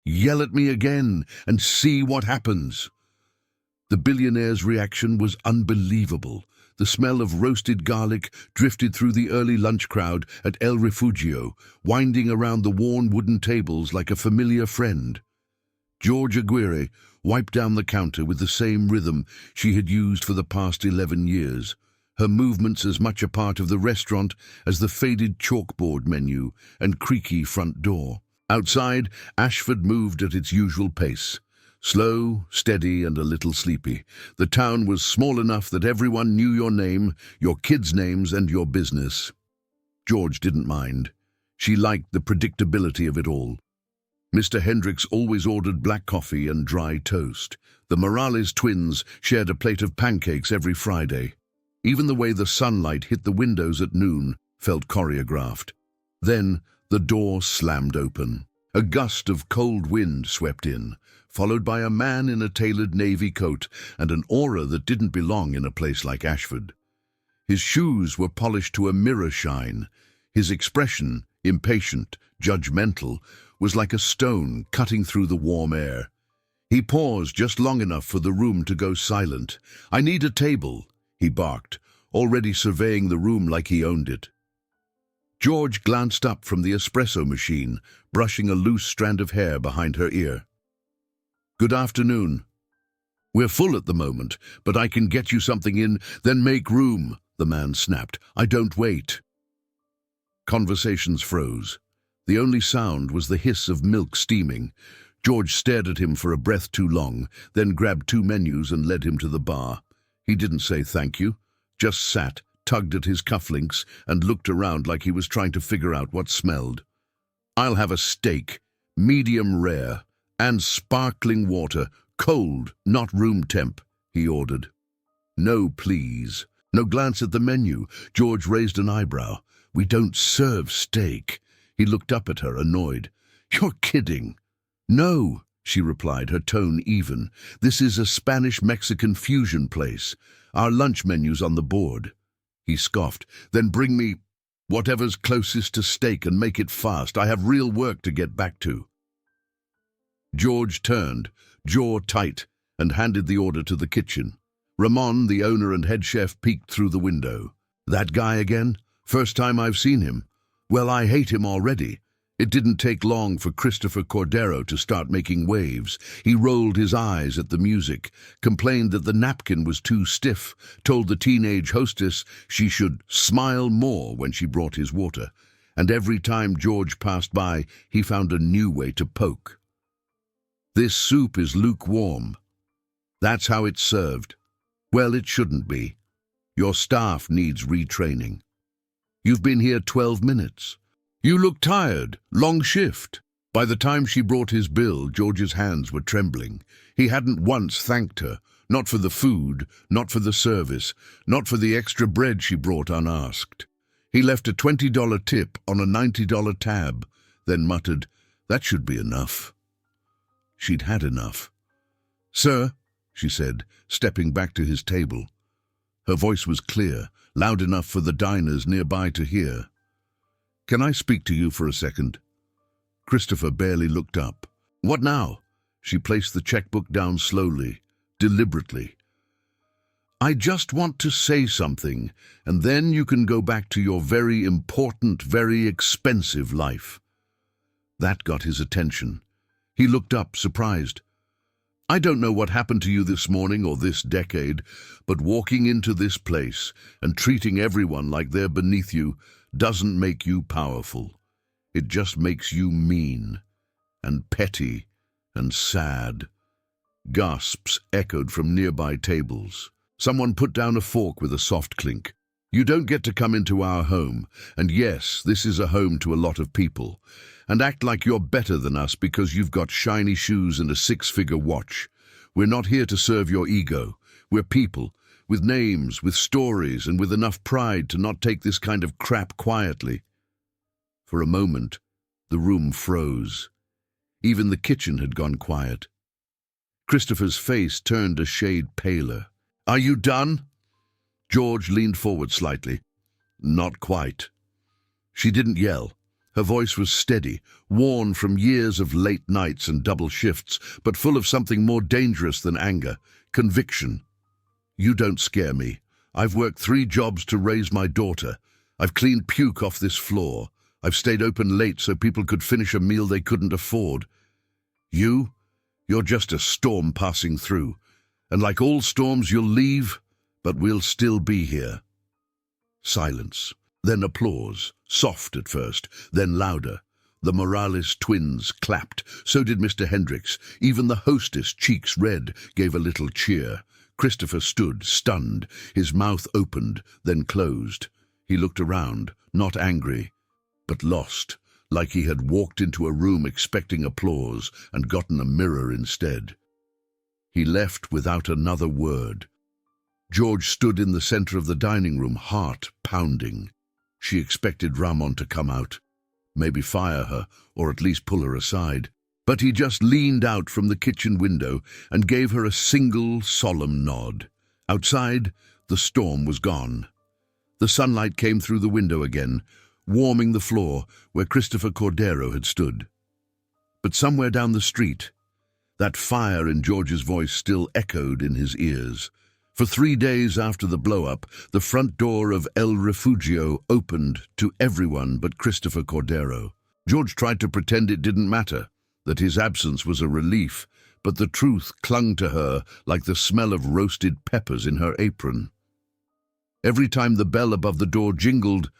Yell at me again and see what happens." The billionaire's reaction was unbelievable. The smell of roasted garlic drifted through the early lunch crowd at El Refugio, winding around the worn wooden tables like a familiar friend. George Aguirre wiped down the counter with the same rhythm she had used for the past 11 years, her movements as much a part of the restaurant as the faded chalkboard menu and creaky front door. Outside, Ashford moved at its usual pace. Slow, steady, and a little sleepy. The town was small enough that everyone knew your name, your kids' names, and your business. George didn't mind. She liked the predictability of it all. Mr. Hendricks always ordered black coffee and dry toast. The Morales twins shared a plate of pancakes every Friday. Even the way the sunlight hit the windows at noon felt choreographed. Then the door slammed open. A gust of cold wind swept in, followed by a man in a tailored navy coat and an aura that didn't belong in a place like Ashford. His shoes were polished to a mirror shine. His expression, impatient, judgmental, was like a stone cutting through the warm air. He paused just long enough for the room to go silent. "I need a table," he barked, already surveying the room like he owned it. George glanced up from the espresso machine, brushing a loose strand of hair behind her ear. "Good afternoon. We're full at the moment, but I can get you something in, then make room," the man snapped. "I don't wait." Conversations froze. The only sound was the hiss of milk steaming. George stared at him for a breath too long, then grabbed 2 menus and led him to the bar. He didn't say thank you, just sat, tugged at his cufflinks, and looked around like he was trying to figure out what smelled. "I'll have a steak, medium rare, and sparkling water, cold, not room temp," he ordered. "No, please." No glance at the menu. George raised an eyebrow. "We don't serve steak." He looked up at her, annoyed. "You're kidding." "No," she replied, her tone even. "This is a Spanish-Mexican fusion place. Our lunch menu's on the board." He scoffed. "Then bring me whatever's closest to steak and make it fast. I have real work to get back to." George turned, jaw tight, and handed the order to the kitchen. Ramon, the owner and head chef, peeked through the window. "That guy again? First time I've seen him. Well, I hate him already." It didn't take long for Christopher Cordero to start making waves. He rolled his eyes at the music, complained that the napkin was too stiff, told the teenage hostess she should smile more when she brought his water, and every time George passed by, he found a new way to poke. "This soup is lukewarm. That's how it's served." "Well, it shouldn't be. Your staff needs retraining. You've been here 12 minutes. You look tired. Long shift." By the time she brought his bill, George's hands were trembling. He hadn't once thanked her, not for the food, not for the service, not for the extra bread she brought unasked. He left a $20 tip on a $90 tab, then muttered, "That should be enough." She'd had enough. "Sir," she said, stepping back to his table. Her voice was clear, loud enough for the diners nearby to hear. "Can I speak to you for a second?" Christopher barely looked up. "What now?" She placed the checkbook down slowly, deliberately. "I just want to say something, and then you can go back to your very important, very expensive life." That got his attention. He looked up, surprised. "I don't know what happened to you this morning or this decade, but walking into this place and treating everyone like they're beneath you doesn't make you powerful. It just makes you mean and petty and sad." Gasps echoed from nearby tables. Someone put down a fork with a soft clink. "You don't get to come into our home, and yes, this is a home to a lot of people, and act like you're better than us because you've got shiny shoes and a 6-figure watch. We're not here to serve your ego. We're people, with names, with stories, and with enough pride to not take this kind of crap quietly." For a moment, the room froze. Even the kitchen had gone quiet. Christopher's face turned a shade paler. "Are you done?" George leaned forward slightly. "Not quite." She didn't yell. Her voice was steady, worn from years of late nights and double shifts, but full of something more dangerous than anger, conviction. "You don't scare me. I've worked 3 jobs to raise my daughter. I've cleaned puke off this floor. I've stayed open late so people could finish a meal they couldn't afford. You're just a storm passing through. And like all storms, you'll leave, but we'll still be here." Silence. Then applause, soft at first, then louder. The Morales twins clapped. So did Mr. Hendricks. Even the hostess, cheeks red, gave a little cheer. Christopher stood, stunned. His mouth opened, then closed. He looked around, not angry, but lost, like he had walked into a room expecting applause and gotten a mirror instead. He left without another word. George stood in the center of the dining room, heart pounding. She expected Ramon to come out, maybe fire her, or at least pull her aside. But he just leaned out from the kitchen window and gave her a single solemn nod. Outside, the storm was gone. The sunlight came through the window again, warming the floor where Christopher Cordero had stood. But somewhere down the street, that fire in George's voice still echoed in his ears. For 3 days after the blow-up, the front door of El Refugio opened to everyone but Christopher Cordero. George tried to pretend it didn't matter, that his absence was a relief, but the truth clung to her like the smell of roasted peppers in her apron. Every time the bell above the door jingled,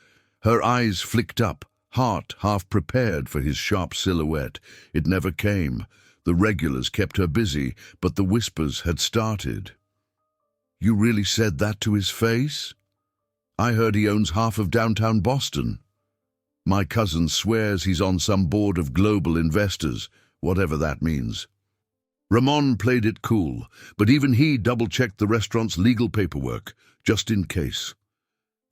her eyes flicked up, heart half prepared for his sharp silhouette. It never came. The regulars kept her busy, but the whispers had started. "You really said that to his face? I heard he owns half of downtown Boston. My cousin swears he's on some board of global investors, whatever that means." Ramon played it cool, but even he double-checked the restaurant's legal paperwork, just in case.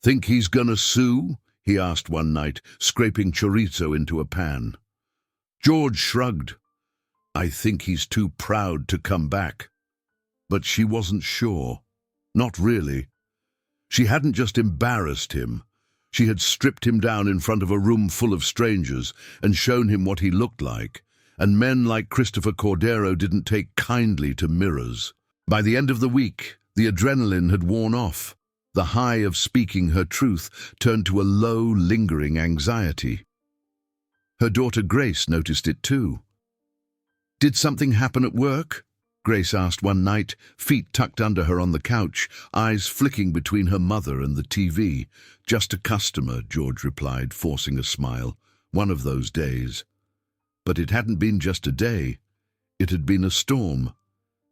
"Think he's gonna sue?" he asked one night, scraping chorizo into a pan. George shrugged. "I think he's too proud to come back." But she wasn't sure. Not really. She hadn't just embarrassed him. She had stripped him down in front of a room full of strangers and shown him what he looked like. And men like Christopher Cordero didn't take kindly to mirrors. By the end of the week, the adrenaline had worn off. The high of speaking her truth turned to a low, lingering anxiety. Her daughter Grace noticed it too. "Did something happen at work?" Grace asked one night, feet tucked under her on the couch, eyes flicking between her mother and the TV. "Just a customer," George replied, forcing a smile. "One of those days." But it hadn't been just a day. It had been a storm.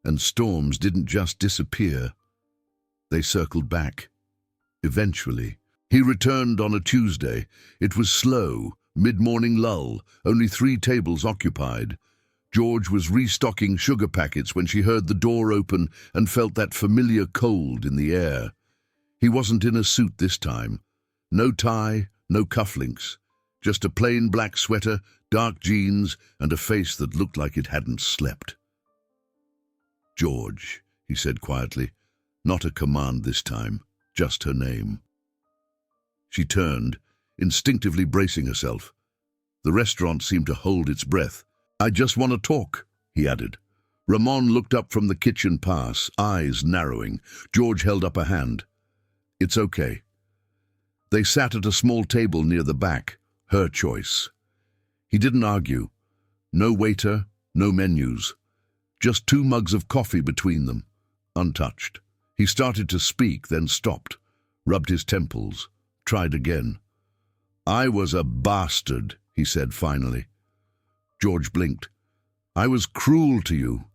And storms didn't just disappear. They circled back. Eventually. He returned on a Tuesday. It was slow, mid-morning lull, only 3 tables occupied. George was restocking sugar packets when she heard the door open and felt that familiar cold in the air. He wasn't in a suit this time. No tie, no cufflinks. Just a plain black sweater, dark jeans, and a face that looked like it hadn't slept. "George," he said quietly. Not a command this time, just her name. She turned, instinctively bracing herself. The restaurant seemed to hold its breath. "I just want to talk," he added. Ramon looked up from the kitchen pass, eyes narrowing. George held up a hand. "It's okay." They sat at a small table near the back, her choice. He didn't argue. No waiter, no menus. Just 2 mugs of coffee between them, untouched. He started to speak, then stopped, rubbed his temples, tried again. "I was a bastard," he said finally. George blinked. "I was cruel to you,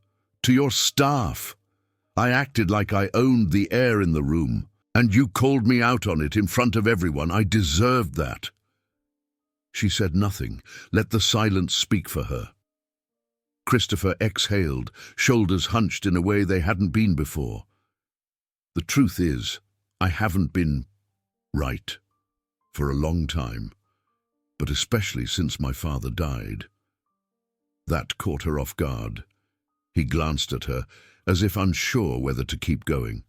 to your staff. I acted like I owned the air in the room, and you called me out on it in front of everyone. I deserved that." She said nothing, let the silence speak for her. Christopher exhaled, shoulders hunched in a way they hadn't been before. "The truth is, I haven't been right for a long time, but especially since my father died." That caught her off guard. He glanced at her, as if unsure whether to keep going.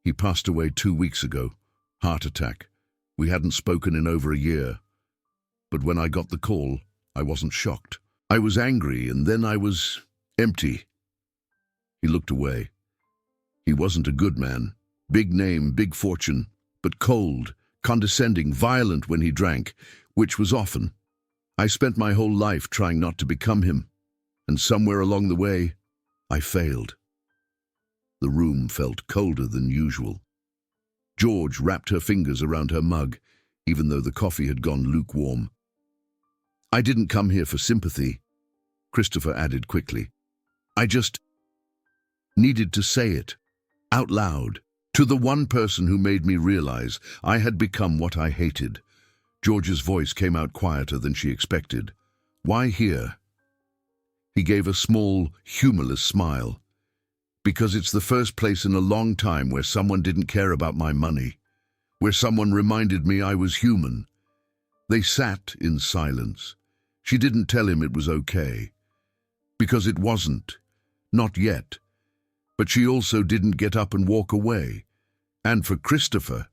"He passed away 2 weeks ago. Heart attack. We hadn't spoken in over a year." But when I got the call, I wasn't shocked. I was angry, and then I was empty. He looked away. He wasn't a good man. Big name, big fortune, but cold, condescending, violent when he drank, which was often. I spent my whole life trying not to become him, and somewhere along the way, I failed. The room felt colder than usual. George wrapped her fingers around her mug, even though the coffee had gone lukewarm. I didn't come here for sympathy, Christopher added quickly. I just needed to say it, out loud, to the one person who made me realize I had become what I hated. George's voice came out quieter than she expected. Why here? He gave a small, humorless smile. Because it's the first place in a long time where someone didn't care about my money, where someone reminded me I was human. They sat in silence. She didn't tell him it was okay. Because it wasn't. Not yet. But she also didn't get up and walk away. And for Christopher,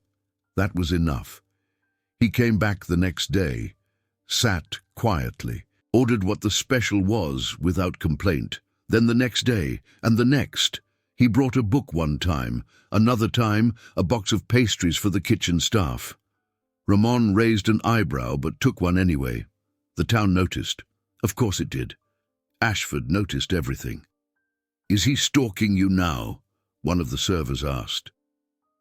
that was enough. He came back the next day, sat quietly, ordered what the special was without complaint. Then the next day, and the next. He brought a book one time, another time a box of pastries for the kitchen staff. Ramon raised an eyebrow but took one anyway. The town noticed. Of course it did. Ashford noticed everything. Is he stalking you now? One of the servers asked.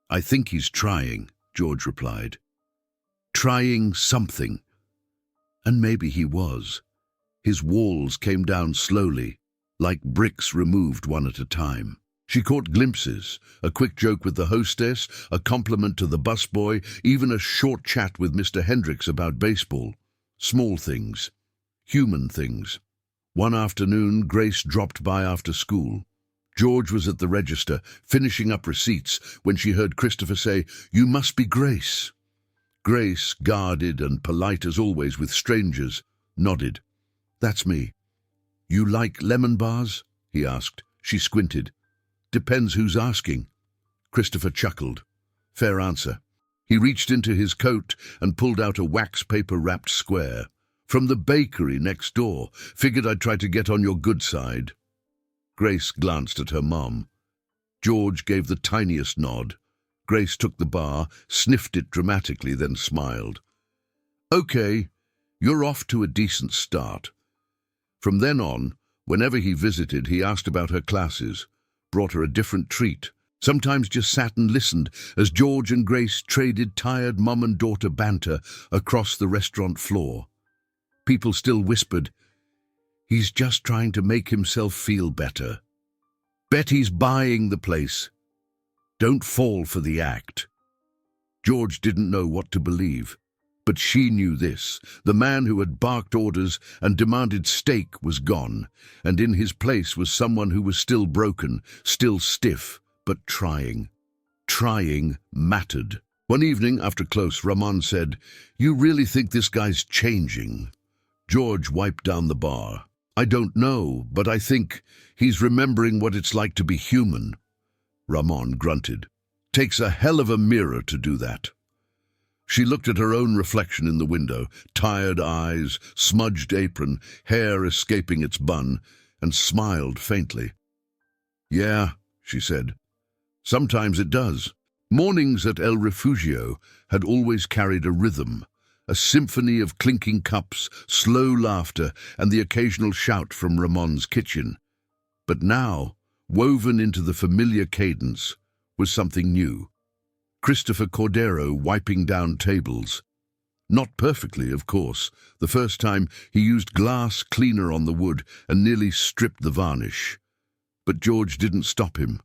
I think he's trying, George replied. Trying something. And maybe he was. His walls came down slowly, like bricks removed one at a time. She caught glimpses, a quick joke with the hostess, a compliment to the busboy, even a short chat with Mr. Hendricks about baseball. Small things. Human things. One afternoon, Grace dropped by after school. George was at the register, finishing up receipts, when she heard Christopher say, You must be Grace. Grace, guarded and polite as always with strangers, nodded. That's me. You like lemon bars? He asked. She squinted. Depends who's asking. Christopher chuckled. Fair answer. He reached into his coat and pulled out a wax paper-wrapped square. From the bakery next door. Figured I'd try to get on your good side. Grace glanced at her mom. George gave the tiniest nod. Grace took the bar, sniffed it dramatically, then smiled. Okay, you're off to a decent start. From then on, whenever he visited, he asked about her classes, brought her a different treat, sometimes just sat and listened as George and Grace traded tired mum and daughter banter across the restaurant floor. People still whispered, He's just trying to make himself feel better. Bet he's buying the place. Don't fall for the act. George didn't know what to believe, but she knew this. The man who had barked orders and demanded steak was gone, and in his place was someone who was still broken, still stiff, but trying. Trying mattered. One evening, after close, Ramon said, You really think this guy's changing? George wiped down the bar. I don't know, but I think he's remembering what it's like to be human. Ramon grunted. Takes a hell of a mirror to do that. She looked at her own reflection in the window, tired eyes, smudged apron, hair escaping its bun, and smiled faintly. Yeah, she said. Sometimes it does. Mornings at El Refugio had always carried a rhythm, a symphony of clinking cups, slow laughter, and the occasional shout from Ramon's kitchen. But now, woven into the familiar cadence, was something new. Christopher Cordero wiping down tables. Not perfectly, of course. The first time he used glass cleaner on the wood and nearly stripped the varnish. But George didn't stop him.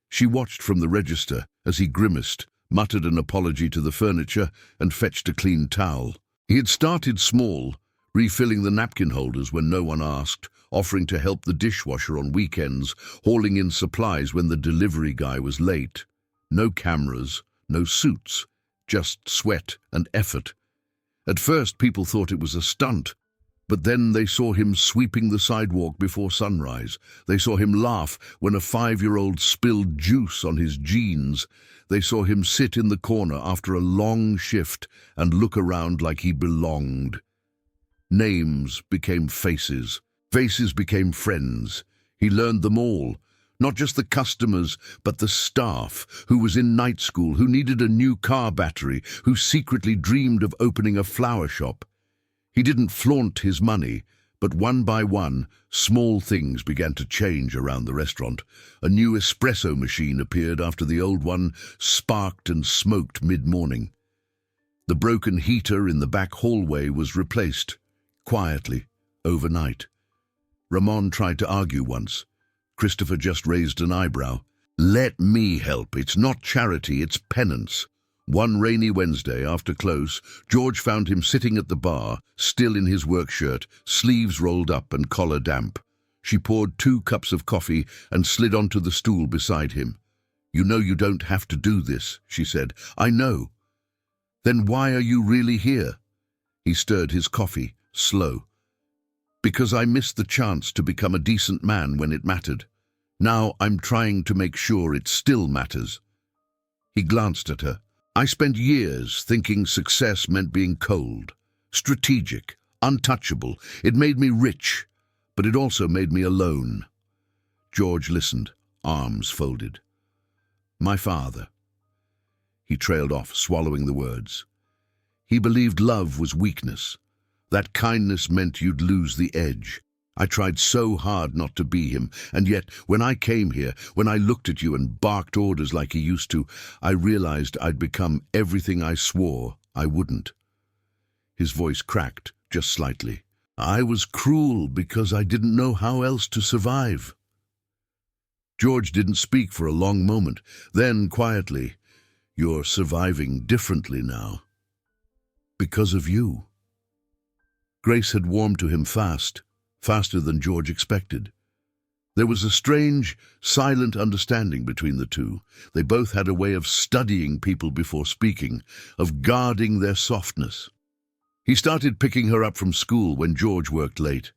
She watched from the register as he grimaced, muttered an apology to the furniture, and fetched a clean towel. He had started small, refilling the napkin holders when no one asked, offering to help the dishwasher on weekends, hauling in supplies when the delivery guy was late. No cameras, no suits, just sweat and effort. At first people thought it was a stunt, But then they saw him sweeping the sidewalk before sunrise. They saw him laugh when a 5-year-old spilled juice on his jeans. They saw him sit in the corner after a long shift and look around like he belonged. Names became faces. Faces became friends. He learned them all. Not just the customers, but the staff, who was in night school, who needed a new car battery, who secretly dreamed of opening a flower shop. He didn't flaunt his money, but one by one, small things began to change around the restaurant. A new espresso machine appeared after the old one sparked and smoked mid-morning. The broken heater in the back hallway was replaced, quietly, overnight. Ramon tried to argue once. Christopher just raised an eyebrow. "Let me help. It's not charity, it's penance." One rainy Wednesday, after close, George found him sitting at the bar, still in his work shirt, sleeves rolled up and collar damp. She poured 2 cups of coffee and slid onto the stool beside him. "You know you don't have to do this," she said. "I know." "Then why are you really here?" He stirred his coffee, slow. "Because I missed the chance to become a decent man when it mattered. Now I'm trying to make sure it still matters." He glanced at her. "I spent years thinking success meant being cold, strategic, untouchable. It made me rich, but it also made me alone." George listened, arms folded. "My father." He trailed off, swallowing the words. "He believed love was weakness. That kindness meant you'd lose the edge. I tried so hard not to be him, and yet, when I came here, when I looked at you and barked orders like he used to, I realized I'd become everything I swore I wouldn't." His voice cracked, just slightly. "I was cruel because I didn't know how else to survive." George didn't speak for a long moment. Then, quietly, "You're surviving differently now. Because of you." Grace had warmed to him fast. Faster than George expected. There was a strange, silent understanding between the two. They both had a way of studying people before speaking, of guarding their softness. He started picking her up from school when George worked late.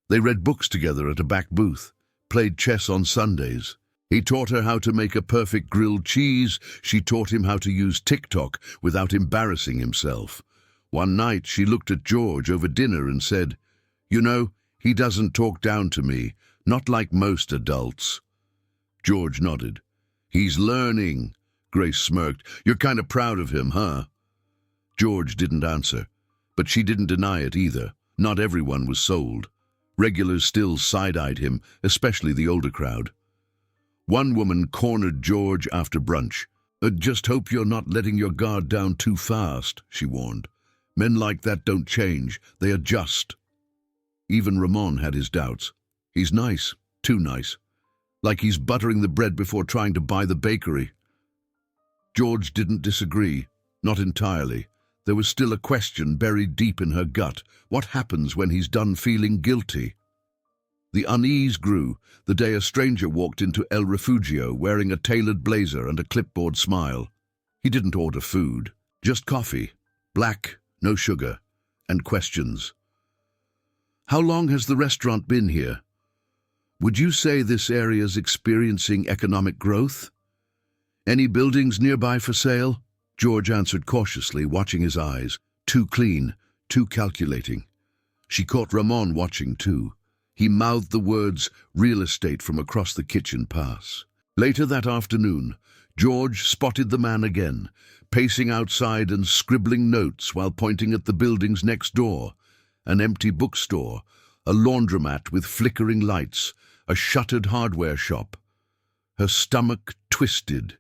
They read books together at a back booth, played chess on Sundays. He taught her how to make a perfect grilled cheese. She taught him how to use TikTok without embarrassing himself. One night she looked at George over dinner and said, "You know, he doesn't talk down to me, not like most adults." George nodded. "He's learning." Grace smirked. "You're kind of proud of him, huh?" George didn't answer, but she didn't deny it either. Not everyone was sold. Regulars still side-eyed him, especially the older crowd. One woman cornered George after brunch. "Just hope you're not letting your guard down too fast," she warned. "Men like that don't change, they adjust." Even Ramon had his doubts. He's nice, too nice. Like he's buttering the bread before trying to buy the bakery. George didn't disagree, not entirely. There was still a question buried deep in her gut. What happens when he's done feeling guilty? The unease grew the day a stranger walked into El Refugio wearing a tailored blazer and a clipboard smile. He didn't order food, just coffee, black, no sugar, and questions. "How long has the restaurant been here? Would you say this area's experiencing economic growth? Any buildings nearby for sale?" George answered cautiously, watching his eyes. Too clean, too calculating. She caught Ramon watching too. He mouthed the words real estate from across the kitchen pass. Later that afternoon, George spotted the man again, pacing outside and scribbling notes while pointing at the buildings next door. An empty bookstore, a laundromat with flickering lights, a shuttered hardware shop. Her stomach twisted.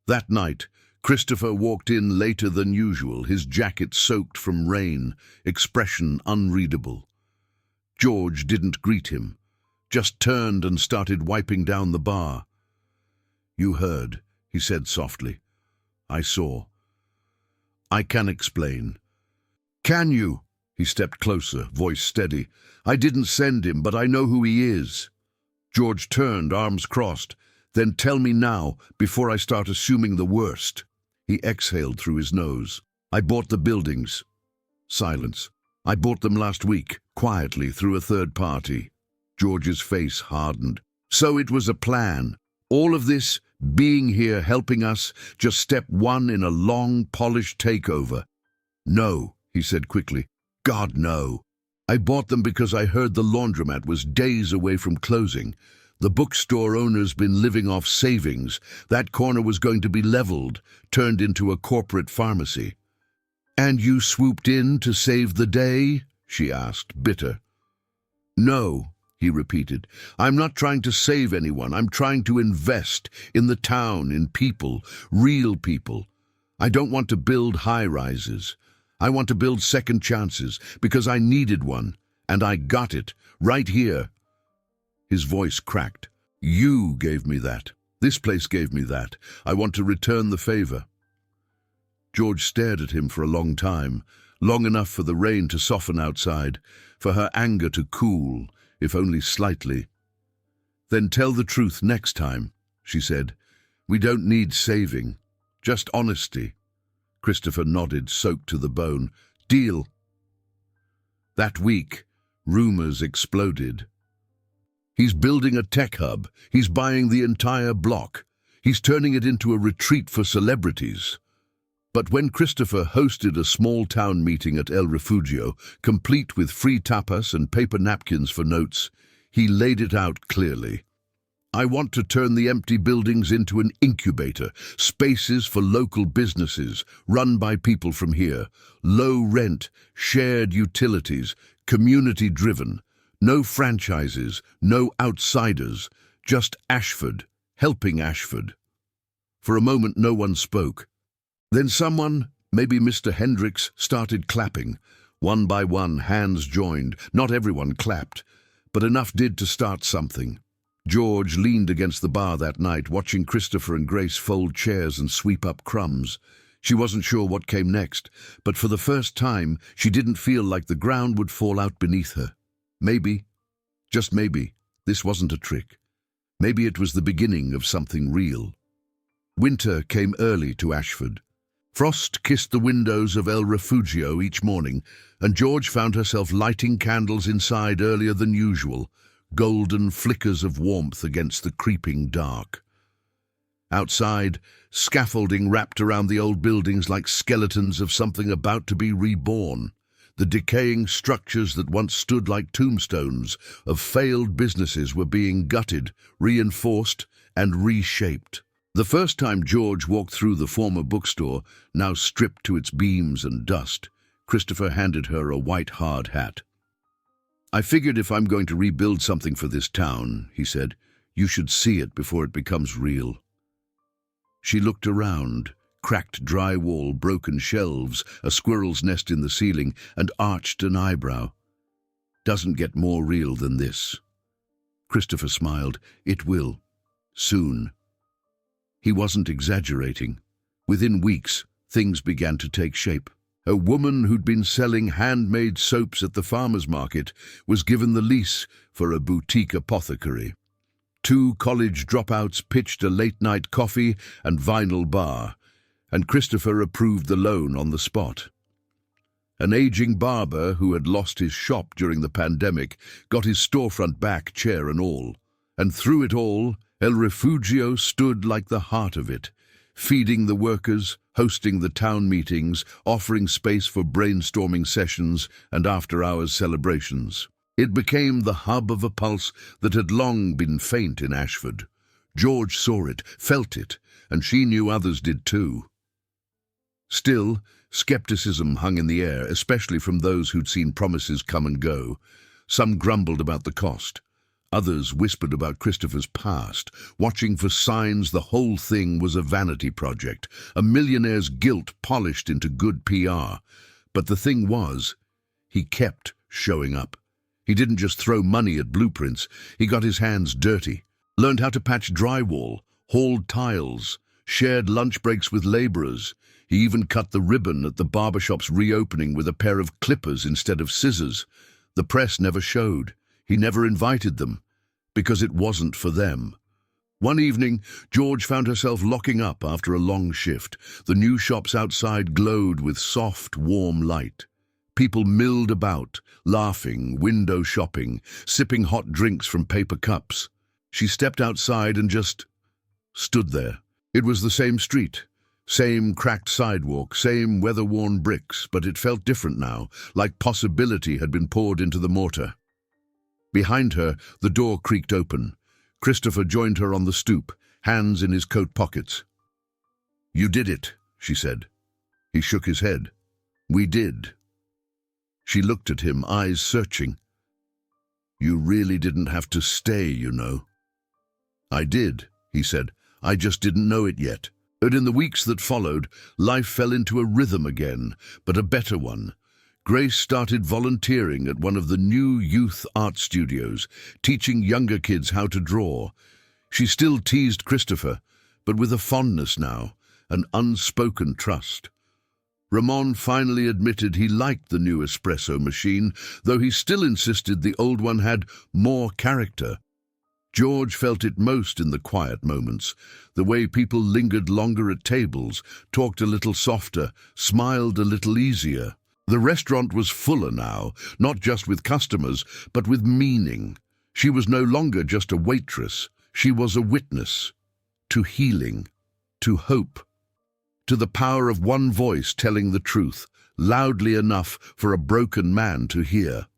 That night, Christopher walked in later than usual, his jacket soaked from rain, expression unreadable. George didn't greet him, just turned and started wiping down the bar. "You heard," he said softly. "I saw. I can explain." "Can you?" He stepped closer, voice steady. "I didn't send him, but I know who he is." George turned, arms crossed. "Then tell me now, before I start assuming the worst." He exhaled through his nose. "I bought the buildings." Silence. "I bought them last week. quietly through a third party. George's face hardened. So it was a plan. All of this, being here, helping us, just step one in a long, polished takeover. No, he said quickly. God, no. I bought them because I heard the laundromat was days away from closing. The bookstore owner's been living off savings. That corner was going to be leveled, turned into a corporate pharmacy. And you swooped in to save the day? She asked, bitter. No, he repeated. I'm not trying to save anyone. I'm trying to invest in the town, in people, real people. I don't want to build high-rises. I want to build second chances because I needed one, and I got it, right here. His voice cracked. You gave me that. This place gave me that. I want to return the favor. George stared at him for a long time, long enough for the rain to soften outside, for her anger to cool, if only slightly. Then tell the truth next time, she said. We don't need saving, just honesty. Christopher nodded, soaked to the bone. Deal. That week, rumors exploded. He's building a tech hub. He's buying the entire block. He's turning it into a retreat for celebrities. But when Christopher hosted a small town meeting at El Refugio, complete with free tapas and paper napkins for notes, he laid it out clearly. I want to turn the empty buildings into an incubator, spaces for local businesses, run by people from here, low rent, shared utilities, community-driven, no franchises, no outsiders, just Ashford, helping Ashford. For a moment no one spoke. Then someone, maybe Mr. Hendricks, started clapping. One by one, hands joined. Not everyone clapped, but enough did to start something. George leaned against the bar that night, watching Christopher and Grace fold chairs and sweep up crumbs. She wasn't sure what came next, but for the first time, she didn't feel like the ground would fall out beneath her. Maybe, just maybe, this wasn't a trick. Maybe it was the beginning of something real. Winter came early to Ashford. Frost kissed the windows of El Refugio each morning, and George found herself lighting candles inside earlier than usual, golden flickers of warmth against the creeping dark. Outside, scaffolding wrapped around the old buildings like skeletons of something about to be reborn. The decaying structures that once stood like tombstones of failed businesses were being gutted, reinforced, and reshaped. The first time George walked through the former bookstore, now stripped to its beams and dust, Christopher handed her a white hard hat. I figured if I'm going to rebuild something for this town, he said, you should see it before it becomes real. She looked around, cracked drywall, broken shelves, a squirrel's nest in the ceiling, and arched an eyebrow. Doesn't get more real than this. Christopher smiled. It will. Soon. He wasn't exaggerating. Within weeks, things began to take shape. A woman who'd been selling handmade soaps at the farmer's market was given the lease for a boutique apothecary. 2 college dropouts pitched a late-night coffee and vinyl bar, and Christopher approved the loan on the spot. An aging barber who had lost his shop during the pandemic got his storefront back, chair and all. And through it all, El Refugio stood like the heart of it, feeding the workers, hosting the town meetings, offering space for brainstorming sessions and after-hours celebrations. It became the hub of a pulse that had long been faint in Ashford. George saw it, felt it, and she knew others did too. Still, skepticism hung in the air, especially from those who'd seen promises come and go. Some grumbled about the cost. Others whispered about Christopher's past, watching for signs the whole thing was a vanity project, a millionaire's guilt polished into good PR. But the thing was, he kept showing up. He didn't just throw money at blueprints, he got his hands dirty, learned how to patch drywall, hauled tiles, shared lunch breaks with laborers. He even cut the ribbon at the barbershop's reopening with a pair of clippers instead of scissors. The press never showed. He never invited them, because it wasn't for them. One evening, George found herself locking up after a long shift. The new shops outside glowed with soft, warm light. People milled about, laughing, window shopping, sipping hot drinks from paper cups. She stepped outside and just stood there. It was the same street, same cracked sidewalk, same weather-worn bricks, but it felt different now, like possibility had been poured into the mortar. Behind her, the door creaked open. Christopher joined her on the stoop, hands in his coat pockets. "You did it," she said. He shook his head. "We did." She looked at him, eyes searching. "You really didn't have to stay, you know." "I did," he said. "I just didn't know it yet." But in the weeks that followed, life fell into a rhythm again, but a better one. Grace started volunteering at one of the new youth art studios, teaching younger kids how to draw. She still teased Christopher, but with a fondness now, an unspoken trust. Ramon finally admitted he liked the new espresso machine, though he still insisted the old one had more character. George felt it most in the quiet moments, the way people lingered longer at tables, talked a little softer, smiled a little easier. The restaurant was fuller now, not just with customers, but with meaning. She was no longer just a waitress. She was a witness to healing, to hope, to the power of one voice telling the truth, loudly enough for a broken man to hear.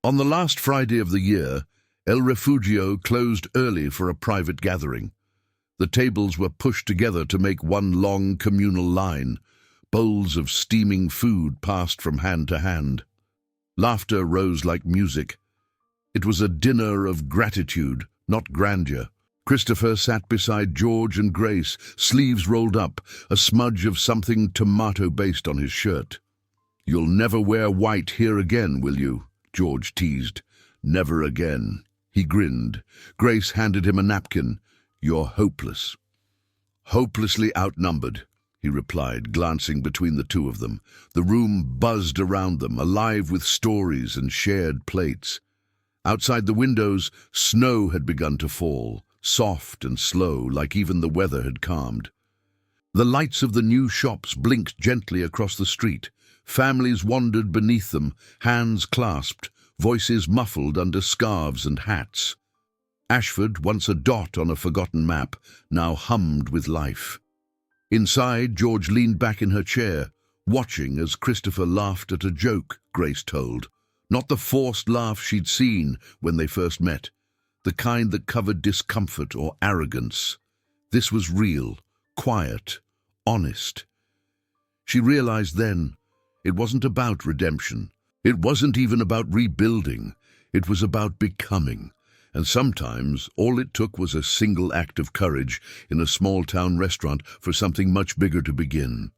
On the last Friday of the year, El Refugio closed early for a private gathering. The tables were pushed together to make one long communal line. Bowls of steaming food passed from hand to hand. Laughter rose like music. It was a dinner of gratitude, not grandeur. Christopher sat beside George and Grace, sleeves rolled up, a smudge of something tomato-based on his shirt. "You'll never wear white here again, will you?" George teased. "Never again." He grinned. Grace handed him a napkin. "You're hopeless." "Hopelessly outnumbered," he replied, glancing between the two of them. The room buzzed around them, alive with stories and shared plates. Outside the windows, snow had begun to fall, soft and slow, like even the weather had calmed. The lights of the new shops blinked gently across the street. Families wandered beneath them, hands clasped, voices muffled under scarves and hats. Ashford, once a dot on a forgotten map, now hummed with life. Inside, George leaned back in her chair, watching as Christopher laughed at a joke, Grace told. Not the forced laugh she'd seen when they first met, the kind that covered discomfort or arrogance. This was real, quiet, honest. She realized then it wasn't about redemption. It wasn't even about rebuilding. It was about becoming. And sometimes all it took was a single act of courage in a small-town restaurant for something much bigger to begin.